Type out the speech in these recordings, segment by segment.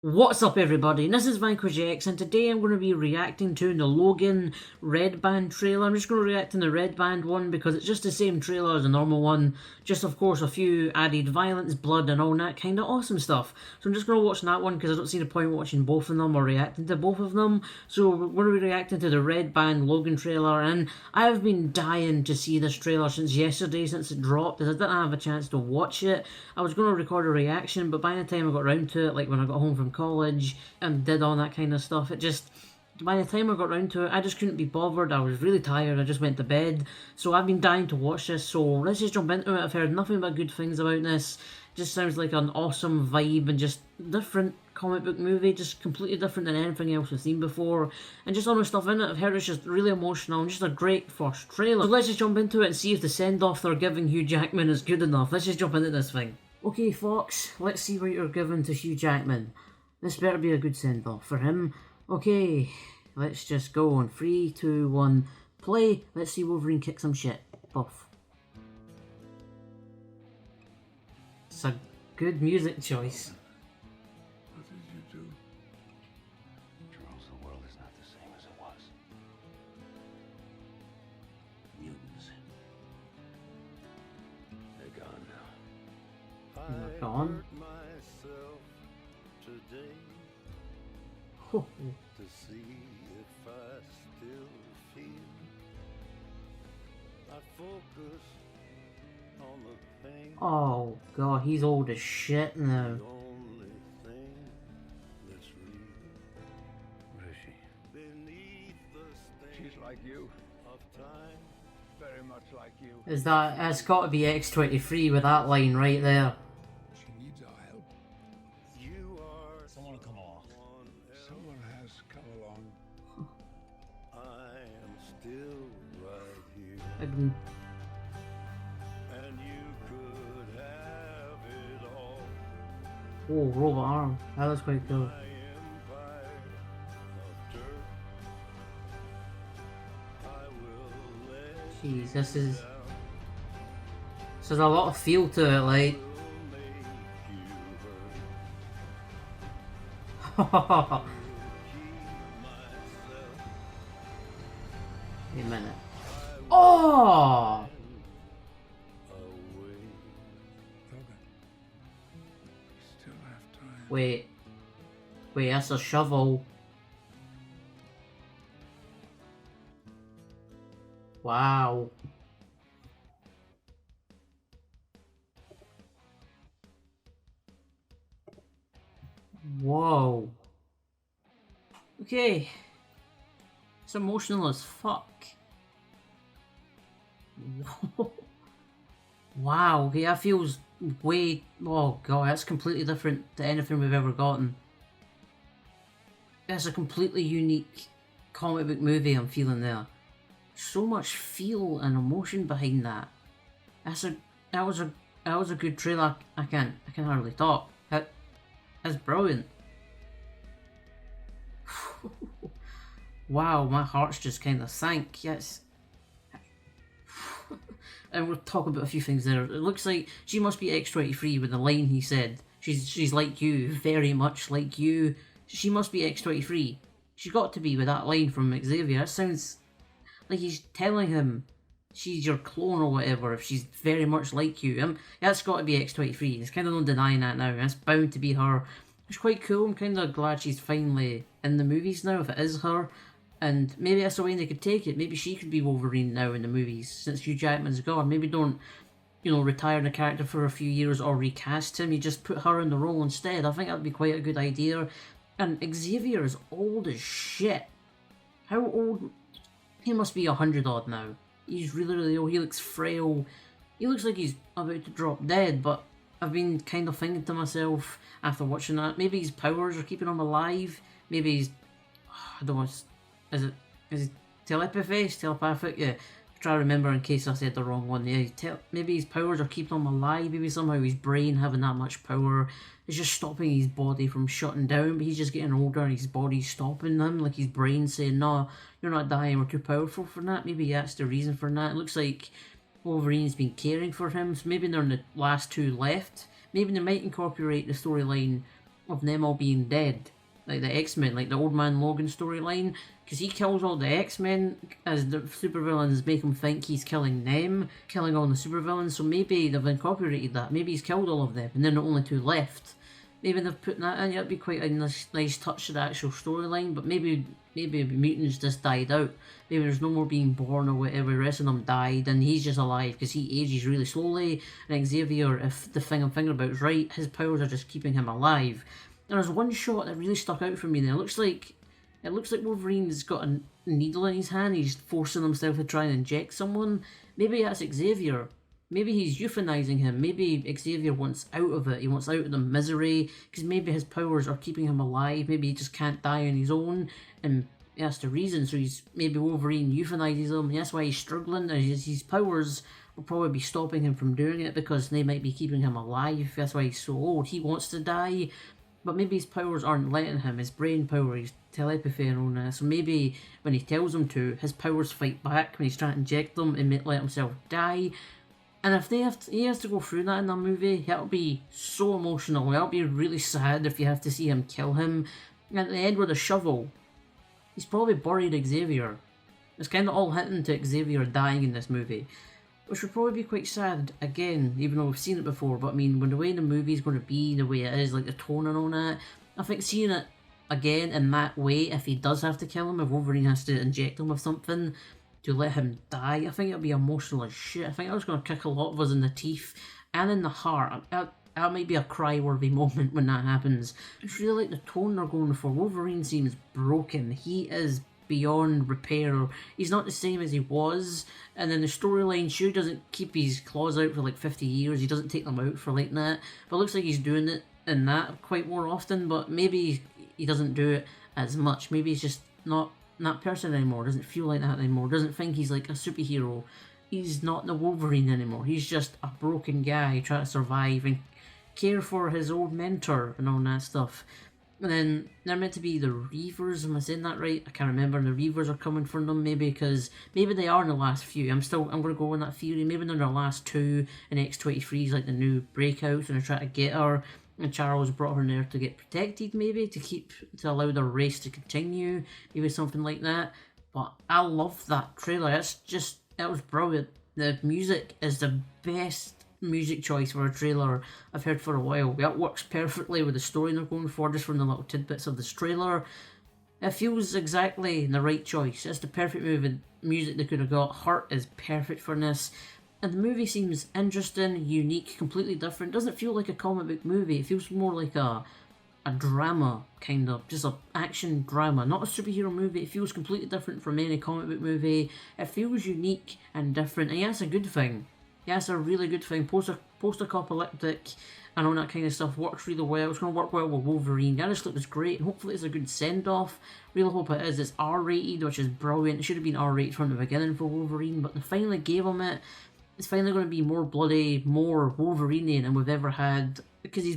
What's up everybody, this is Vanquish X and today I'm going to be reacting to the Logan Red Band trailer. I'm just going to react to the Red Band one because it's just the same trailer as the normal one, just of course a few added violence, blood and all that kind of awesome stuff. So I'm just going to watch that one because I don't see the point watching both of them or reacting to both of them. So we're going to be reacting to the Red Band Logan trailer, and I've been dying to see this trailer since yesterday, since it dropped, as I didn't have a chance to watch it. I was going to record a reaction, but by the time I got around to it, like when I got home from college and did all that kind of stuff, by the time I got around to it, I just couldn't be bothered. I was really tired. I just went to bed. So I've been dying to watch this. So let's just jump into it. I've heard nothing but good things about this. Just sounds like an awesome vibe and just different comic book movie, just completely different than anything else we've seen before. And just all the stuff in it, I've heard it's just really emotional and just a great first trailer. So let's just jump into it and see if the send-off they're giving Hugh Jackman is good enough. Let's just jump into this thing. Okay, Fox, let's see what you're giving to Hugh Jackman. This better be a good send-off for him. Okay, let's just go on 3, 2, 1, play. Let's see Wolverine kick some shit. Puff. It's a good music choice. What did you do? Charles, the world is not the same as it was. Mutants. They're gone now. They're gone. To see if I still feel. I focus on the pain. Oh god, he's old as shit now. The only thing that's real. What is she? Beneath the stain She's like you. of time. Very much like you. That's got to be X-23 with that line right there. She needs our help. You are Someone will come along. Someone has come along. I am still right here. And And you could have it all. oh, robot arm. That was quite cool. My empire of dirt. I will let Jeez, this is a lot of feel to it, like. make you hurt. Wait Keep myself a minute. Oh! away. Logan. We still have time. Wait, that's a shovel. Wow. Whoa. Okay. It's emotional as fuck. Wow, okay, that feels way... Oh god, that's completely different to anything we've ever gotten. That's a completely unique comic book movie I'm feeling there. So much feel and emotion behind that. That was a good trailer. I can hardly talk. That's brilliant. Wow, my heart's just kind of sank. Yes. And we'll talk about a few things there. It looks like she must be X-23 with the line he said. She's like you, very much like you. She must be X-23. She's got to be with that line from Xavier. It sounds like he's telling him she's your clone or whatever, if she's very much like you. That's got to be X-23. There's kind of no denying that now. That's bound to be her. It's quite cool. I'm kind of glad she's finally in the movies now, if it is her. And maybe that's the way they could take it. Maybe she could be Wolverine now in the movies, since Hugh Jackman's gone. Maybe don't, retire the character for a few years or recast him. You just put her in the role instead. I think that would be quite a good idea. And Xavier is old as shit. How old? He must be 100 odd now. He's really, really old. He looks frail. He looks like he's about to drop dead, but I've been kind of thinking to myself after watching that, maybe his powers are keeping him alive. Maybe he's... I don't know, is it telepathic? Yeah. Try to remember in case I said the wrong one. Yeah, maybe his powers are keeping him alive. Maybe somehow his brain having that much power is just stopping his body from shutting down. But he's just getting older and his body's stopping him. Like his brain saying, "No, you're not dying. We're too powerful for that." Maybe that's the reason for that. It looks like Wolverine's been caring for him. So maybe they're in the last two left. Maybe they might incorporate the storyline of them all being dead. Like the X-Men, like the Old Man Logan storyline, because he kills all the X-Men as the supervillains make him think he's killing them, killing all the supervillains, so maybe they've incorporated that, maybe he's killed all of them, and they're the only two left. Maybe they've put that in, that'd be quite a nice touch to the actual storyline, but maybe mutants just died out. Maybe there's no more being born or whatever, the rest of them died, and he's just alive because he ages really slowly, and Xavier, if the thing I'm thinking about is right, his powers are just keeping him alive. And there's one shot that really stuck out for me there. It looks like Wolverine's got a needle in his hand, he's forcing himself to try and inject someone. Maybe that's Xavier. Maybe he's euthanizing him. Maybe Xavier wants out of it. He wants out of the misery, because maybe his powers are keeping him alive. Maybe he just can't die on his own, and that's the reason. So maybe Wolverine euthanizes him, and that's why he's struggling. And his powers will probably be stopping him from doing it, because they might be keeping him alive. That's why he's so old. He wants to die, but maybe his powers aren't letting him. His brain power, his telepathy and all that. So maybe when he tells him to, his powers fight back when he's trying to inject them and let himself die. And if he has to go through that in a movie, that'll be so emotional. That'll be really sad if you have to see him kill him. And at the end with a shovel, he's probably buried Xavier. It's kind of all hinting to Xavier dying in this movie, which would probably be quite sad, again, even though we've seen it before. But I mean, when the way the movie's going to be, the way it is, like the tone and all that, I think seeing it again in that way, if he does have to kill him, if Wolverine has to inject him with something to let him die, I think it'll be emotional as shit. I think that was going to kick a lot of us in the teeth and in the heart. That might be a cry-worthy moment when that happens. It's really like the tone they're going for. Wolverine seems broken. He is beyond repair. He's not the same as he was. And then the storyline, sure, doesn't keep his claws out for like 50 years. He doesn't take them out for like that. But it looks like he's doing it in that quite more often. But maybe he doesn't do it as much. Maybe he's just not that person anymore, doesn't feel like that anymore, doesn't think he's like a superhero. He's not the Wolverine anymore. He's just a broken guy trying to survive and care for his old mentor and all that stuff. And then they're meant to be the Reavers, am I saying that right? I can't remember. The Reavers are coming for them, maybe, because maybe they are in the last few. I'm going to go on that theory. Maybe they're in the last two, and X-23 is like the new breakouts, and they're trying to get her. And Charles brought her there to get protected, maybe, to allow their race to continue, maybe something like that. But I love that trailer. It was brilliant. The music is the best music choice for a trailer I've heard for a while. That works perfectly with the story they're going for, just from the little tidbits of this trailer. It feels exactly the right choice. It's the perfect music they could have got. Hurt is perfect for this. And the movie seems interesting, unique, completely different. It doesn't feel like a comic book movie. It feels more like a drama, kind of. Just an action drama. Not a superhero movie. It feels completely different from any comic book movie. It feels unique and different. And yeah, it's a good thing. Yeah, it's a really good thing. Post-apocalyptic and all that kind of stuff works really well. It's going to work well with Wolverine. The other looks great. Hopefully it's a good send-off. Really hope it is. It's R-rated, which is brilliant. It should have been R-rated from the beginning for Wolverine, but they finally gave him it. It's finally going to be more bloody, more Wolverine than we've ever had, because he's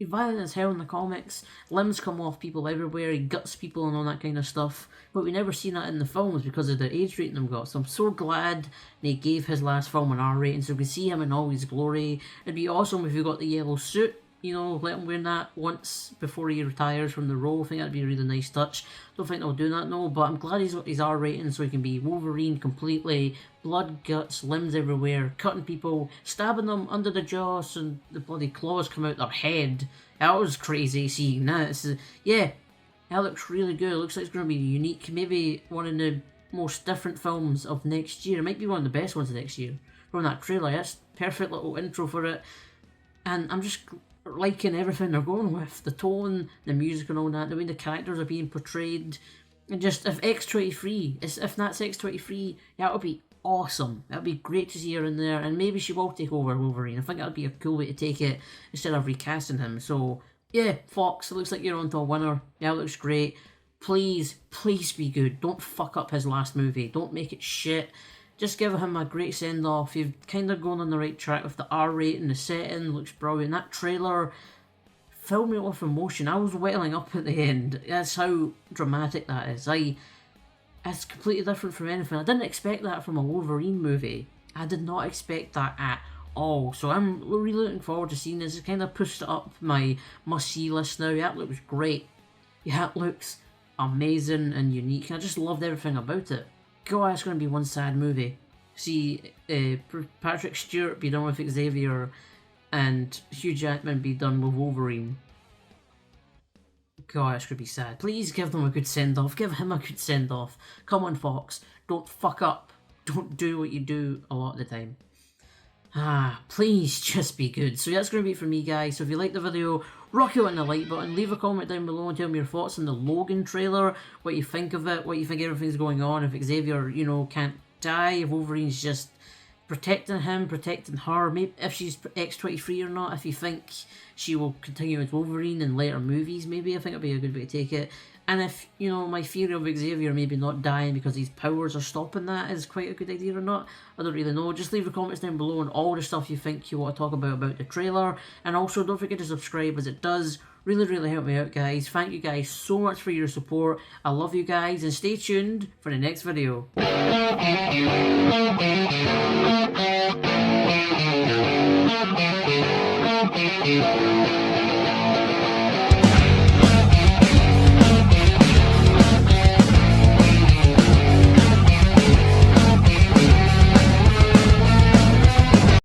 violent as hell in the comics. Limbs come off people everywhere, he guts people and all that kind of stuff, but we never seen that in the films because of the age rating they've got. So I'm so glad they gave his last film an R rating so we can see him in all his glory. It'd be awesome if we got the yellow suit, you know, let him wear that once before he retires from the role. I think that'd be a really nice touch. Don't think they'll do that, no, but I'm glad he's got his R rating so he can be Wolverine completely. Blood, guts, limbs everywhere, cutting people, stabbing them under the jaws, and the bloody claws come out their head. That was crazy seeing that. Yeah, that looks really good. It looks like it's going to be unique. Maybe one of the most different films of next year. It might be one of the best ones of next year. From that trailer, that's perfect little intro for it. And I'm just liking everything they're going with. The tone, the music and all that, the way the characters are being portrayed. And just, if X-23, if that's X-23, that would be awesome. That'd be great to see her in there, and maybe she will take over Wolverine. I think that'd be a cool way to take it instead of recasting him. So yeah, Fox, it looks like you're onto a winner. Yeah, it looks great. Please be good. Don't fuck up his last movie. Don't make it shit. Just give him a great send off. You've kind of gone on the right track with the R rating. The setting looks brilliant. That trailer filled me with emotion. I was welling up at the end. That's how dramatic that is. It's completely different from anything. I didn't expect that from a Wolverine movie. I did not expect that at all. So I'm really looking forward to seeing this. It's kind of pushed up my must-see list now. Yeah, it looks great. Yeah, it looks amazing and unique. I just loved everything about it. God, it's going to be one sad movie. See Patrick Stewart be done with Xavier and Hugh Jackman be done with Wolverine. God, it's going to be sad. Please give them a good send-off. Give him a good send-off. Come on, Fox. Don't fuck up. Don't do what you do a lot of the time. Please just be good. So that's going to be it for me, guys. So if you like the video, rock out on the like button, leave a comment down below and tell me your thoughts on the Logan trailer, what you think of it, what you think everything's going on, if Xavier, you know, can't die, if Wolverine's just protecting him, protecting her, maybe if she's X-23 or not, if you think she will continue with Wolverine in later movies, maybe. I think it'd be a good way to take it. And if, you know, my theory of Xavier maybe not dying because his powers are stopping that is quite a good idea or not, I don't really know. Just leave your comments down below on all the stuff you think you want to talk about the trailer. And also, don't forget to subscribe, as it does really help me out, guys. Thank you guys so much for your support. I love you guys, and stay tuned for the next video.